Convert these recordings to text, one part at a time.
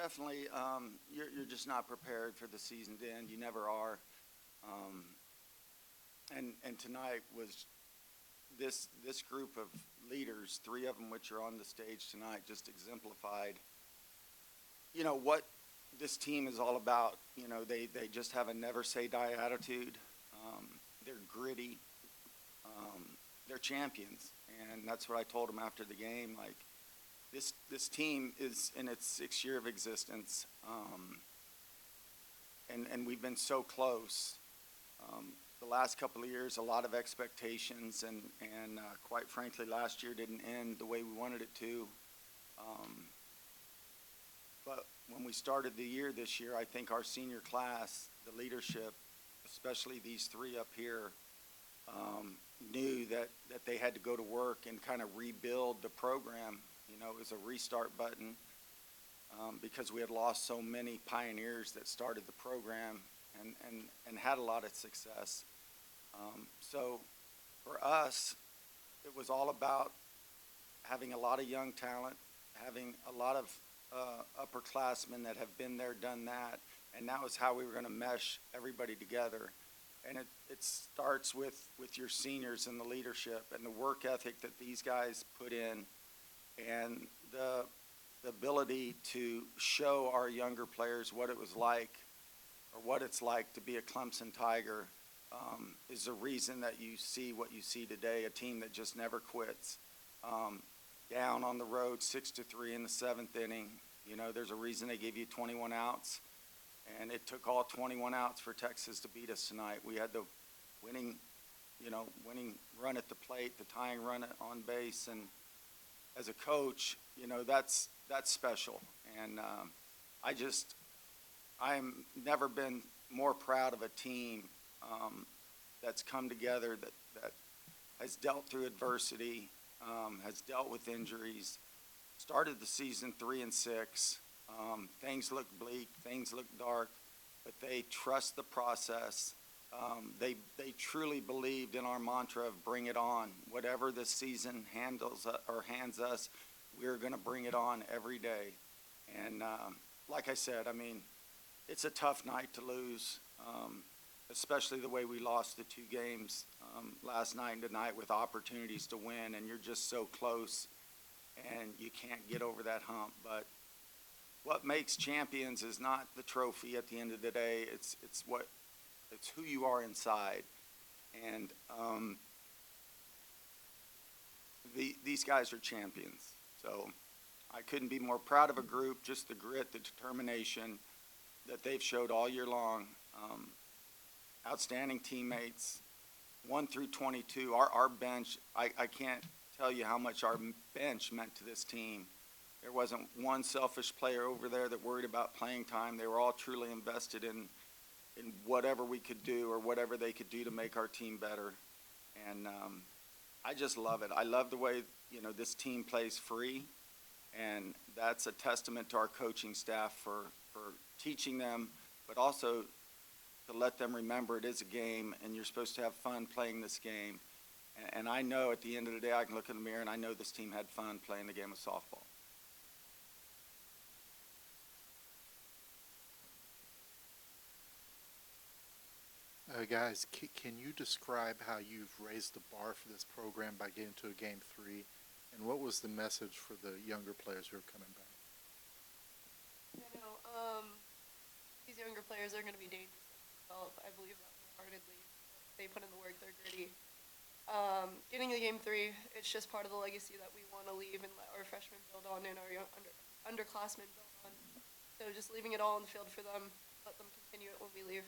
definitely. You're just not prepared for the season to end. You never are. And tonight was this group of leaders, three of them which are on the stage tonight, just exemplified, what this team is all about. They just have a never say die attitude. They're gritty. They're champions. And that's what I told them after the game. Like, this team is in its 6th year of existence. And we've been so close. The last couple of years, a lot of expectations, and quite frankly, last year didn't end the way we wanted it to. But when we started the year this year, I think our senior class, the leadership, especially these three up here, knew that they had to go to work and kind of rebuild the program. It was a restart button because we had lost so many pioneers that started the program and had a lot of success. So for us, it was all about having a lot of young talent, having a lot of upperclassmen that have been there, done that, and that was how we were going to mesh everybody together. And it starts with your seniors and the leadership and the work ethic that these guys put in, and the ability to show our younger players what it was like, or what it's like to be a Clemson Tiger, is the reason that you see what you see today, a team that just never quits. Down on the road 6-3 in the 7th inning. There's a reason they gave you 21 outs, and it took all 21 outs for Texas to beat us tonight. We had the winning run at the plate, the tying run on base, and as a coach, that's special. And I'm never been more proud of a team that's come together, that has dealt through adversity, has dealt with injuries, started the season 3-6. Things look bleak, things look dark, but they trust the process. They truly believed in our mantra of bring it on. Whatever this season handles or hands us, we're going to bring it on every day. And like I said, it's a tough night to lose, especially the way we lost the 2 games last night and tonight with opportunities to win, and you're just so close and you can't get over that hump. But what makes champions is not the trophy at the end of the day. It's who you are inside. And these guys are champions. So I couldn't be more proud of a group, just the grit, the determination that they've showed all year long. Outstanding teammates, 1 through 22. Our bench, I can't tell you how much our bench meant to this team. There wasn't one selfish player over there that worried about playing time. They were all truly invested in whatever we could do or whatever they could do to make our team better. And I just love it. I love the way, this team plays free, and that's a testament to our coaching staff for teaching them, but also to let them remember it is a game and you're supposed to have fun playing this game. And I know at the end of the day I can look in the mirror and I know this team had fun playing the game of softball. Guys, can you describe how you've raised the bar for this program by getting to a Game 3? And what was the message for the younger players who are coming back? These younger players are going to be dangerous themselves. I believe that wholeheartedly. They put in the work. They're gritty. Getting to Game 3, it's just part of the legacy that we want to leave and let our freshmen build on and our young underclassmen build on. So just leaving it all on the field for them, let them continue it when we leave.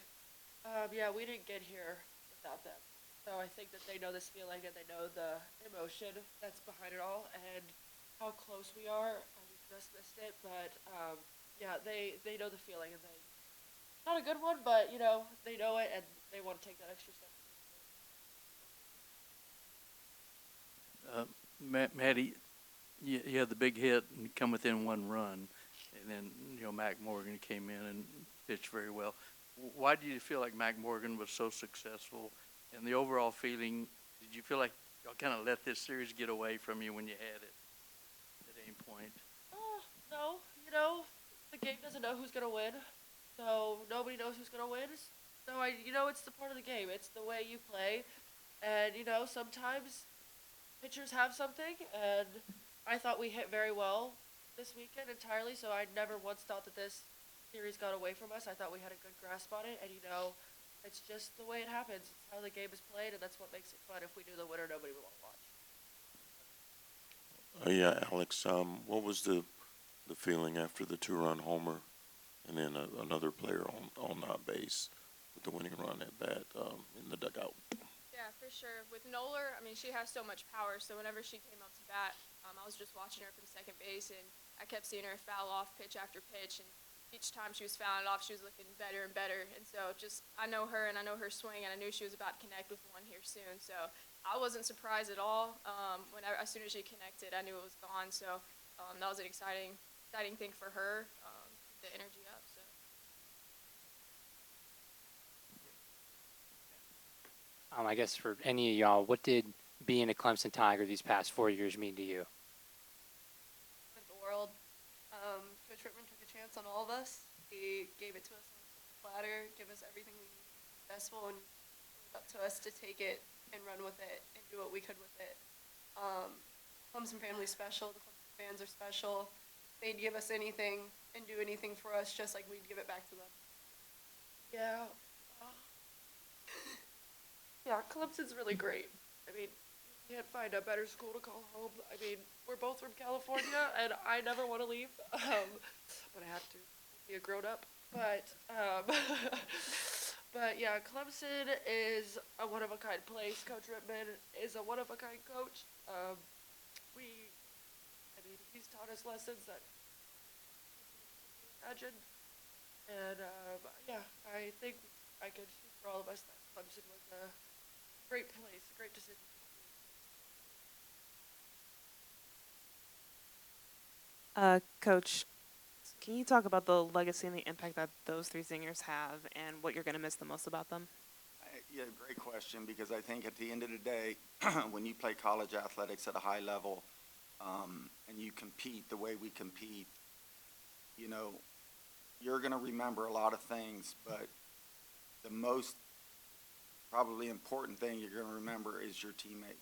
Yeah, we didn't get here without them. So I think that they know this feeling and they know the emotion that's behind it all and how close we are. We just missed it, but yeah, they know the feeling, and not a good one, but they know it and they want to take that extra step. Maddie, you had the big hit and come within 1 run, and then Mac Morgan came in and pitched very well. Why do you feel like Mac Morgan was so successful? And the overall feeling, did you feel like y'all kind of let this series get away from you when you had it at any point? No, the game doesn't know who's gonna win, so nobody knows who's gonna win. So it's the part of the game. It's the way you play, and sometimes pitchers have something, and I thought we hit very well this weekend entirely. So I never once thought that this series got away from us. I thought we had a good grasp on it, and it's just the way it happens. It's how the game is played, and that's what makes it fun. If we knew the winner, nobody would want to watch. Yeah, Alex, what was the feeling after the two-run homer and then another player on base with the winning run at bat in the dugout? Yeah, for sure. With Noller, I mean, she has so much power, so whenever she came up to bat, I was just watching her from second base, and I kept seeing her foul off pitch after pitch, and each time she was fouling it off, she was looking better and better. And so I know her, and I know her swing, and I knew she was about to connect with one here soon. So I wasn't surprised at all. As soon as she connected, I knew it was gone. So that was an exciting thing for her, the energy up. So. I guess for any of y'all, what did being a Clemson Tiger these past 4 years mean to you? Meant the world. Coach Rittman took a chance on all of us. He gave it to us on a platter, give us everything we need to be successful, and it was up to us to take it and run with it and do what we could with it. Clemson family's special. The Clemson fans are special. They'd give us anything and do anything for us just like we'd give it back to them. Yeah. Yeah, Clemson's really great. I mean, you can't find a better school to call home. I mean, we're both from California, and I never want to leave, but I have to be a grown-up. But yeah, Clemson is a one-of-a-kind place. Coach Rittman is a one-of-a-kind coach. He's taught us lessons that imagine. And yeah, I think I can speak for all of us that Clemson was a great place, a great decision. Coach, can you talk about the legacy and the impact that those three seniors have and what you're going to miss the most about them? Yeah, great question, because I think at the end of the day, when you play college athletics at a high level, and you compete the way we compete, you're going to remember a lot of things, but the most probably important thing you're going to remember is your teammates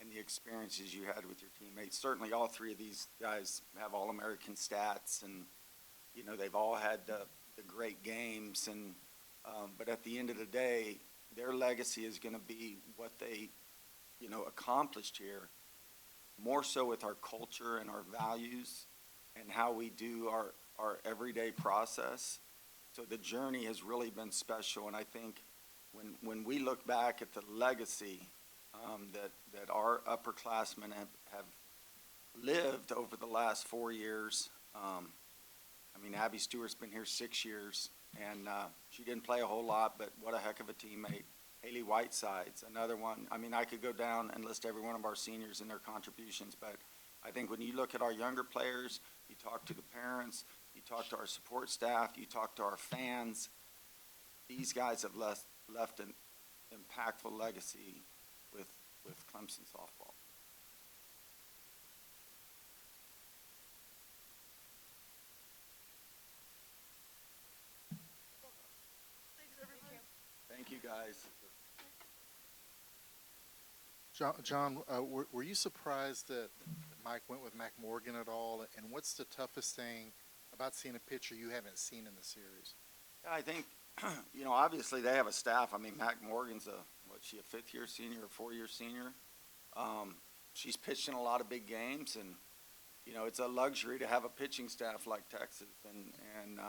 and the experiences you had with your teammates. Certainly all three of these guys have All-American stats, and, they've all had the great games, and but at the end of the day, their legacy is going to be what they, accomplished here, more so with our culture and our values and how we do our everyday process. So the journey has really been special, and I think when we look back at the legacy that our upperclassmen have lived over the last 4 years, Abby Stewart's been here 6 years, and she didn't play a whole lot, but what a heck of a teammate. Haley Whiteside's another one. I could go down and list every one of our seniors and their contributions, but I think when you look at our younger players, you talk to the parents, you talk to our support staff, you talk to our fans, these guys have left an impactful legacy with Clemson softball. Thanks, everybody. Thank you, guys. John, were you surprised that Mike went with Mac Morgan at all? And what's the toughest thing about seeing a pitcher you haven't seen in the series? I think, obviously they have a staff. Mac Morgan's she a fifth-year senior or four-year senior? She's pitched in a lot of big games, and, it's a luxury to have a pitching staff like Texas. And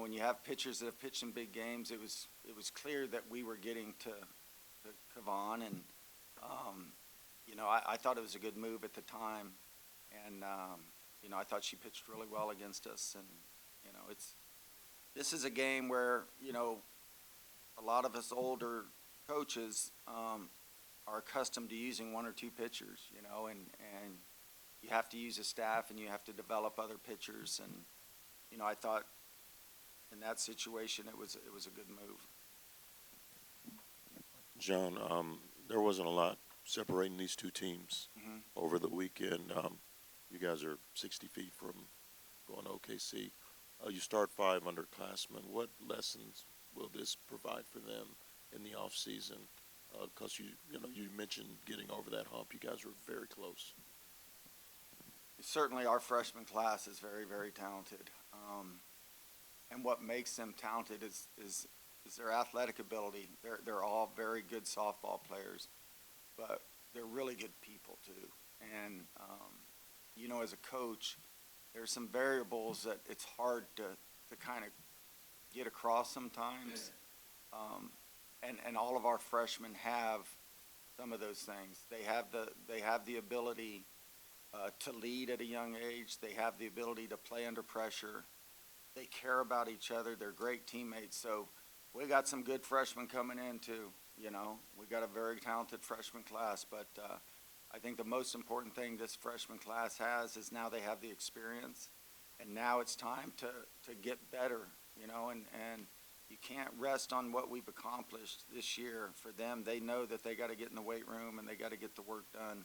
when you have pitchers that have pitched in big games, it was clear that we were getting to Kavan, and, I thought it was a good move at the time, and, I thought she pitched really well against us, and, this is a game where, a lot of us older coaches are accustomed to using one or two pitchers, and you have to use a staff and you have to develop other pitchers, and, I thought in that situation it was a good move. John, there wasn't a lot separating these two teams over the weekend. You guys are 60 feet from going to KC. You start 5 underclassmen. What lessons will this provide for them in the off season? Because you mentioned getting over that hump. You guys were very close. Certainly, our freshman class is very, very talented. And what makes them talented is their athletic ability. They're all very good softball players, but they're really good people too. And as a coach, there's some variables that it's hard to kind of get across sometimes. And all of our freshmen have some of those things. They have the ability to lead at a young age. They have the ability to play under pressure. They care about each other. They're great teammates. So we got some good freshmen coming in too. We got a very talented freshman class, but I think the most important thing this freshman class has is now they have the experience, and now it's time to get better, and you can't rest on what we've accomplished this year. For them, they know that they got to get in the weight room and they got to get the work done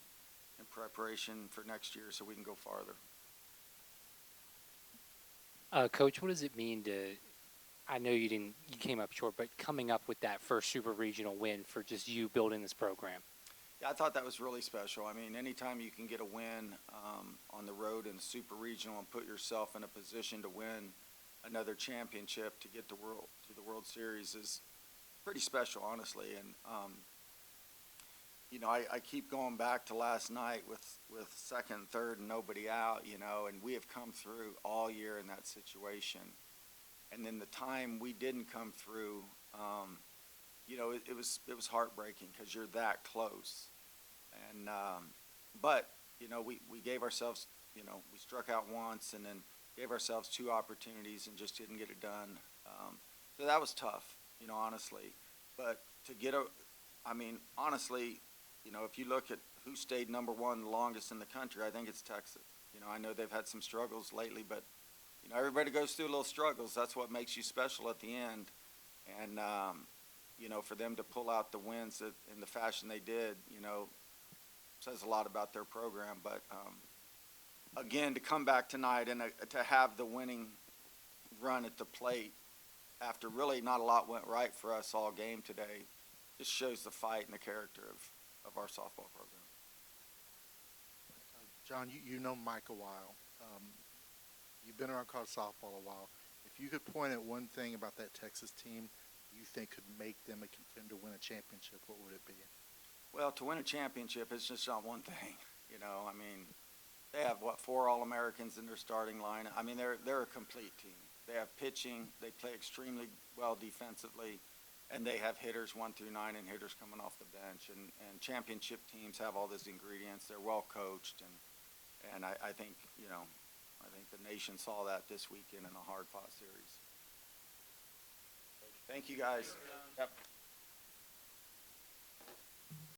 in preparation for next year so we can go farther. Coach, what does it mean I know you came up short, but coming up with that first super regional win for just you building this program? Yeah, I thought that was really special. I mean, anytime you can get a win on the road in a super regional and put yourself in a position to win another championship to get to the World Series is pretty special, honestly. And I keep going back to last night with second, third, and nobody out. And we have come through all year in that situation. And then the time we didn't come through, it was heartbreaking because you're that close. And but we gave ourselves, we struck out once and then gave ourselves 2 opportunities and just didn't get it done. So that was tough, honestly. But honestly, if you look at who stayed number 1 the longest in the country, I think it's Texas. I know they've had some struggles lately, but everybody goes through little struggles. That's what makes you special at the end. And for them to pull out the wins in the fashion they did, says a lot about their program. But again, to come back tonight and to have the winning run at the plate after really not a lot went right for us all game today just shows the fight and the character of our softball program. John, you know Mike a while. You've been around college softball a while. If you could point at one thing about that Texas team you think could make them a contender to win a championship, what would it be? Well, to win a championship, it's just not one thing. They have, 4 All-Americans in their starting line. They're a complete team. They have pitching. They play extremely well defensively. And they have hitters 1 through 9 and hitters coming off the bench. And championship teams have all those ingredients. They're well coached. And I think, I think the nation saw that this weekend in a hard-fought series. Thank you, guys. Yep.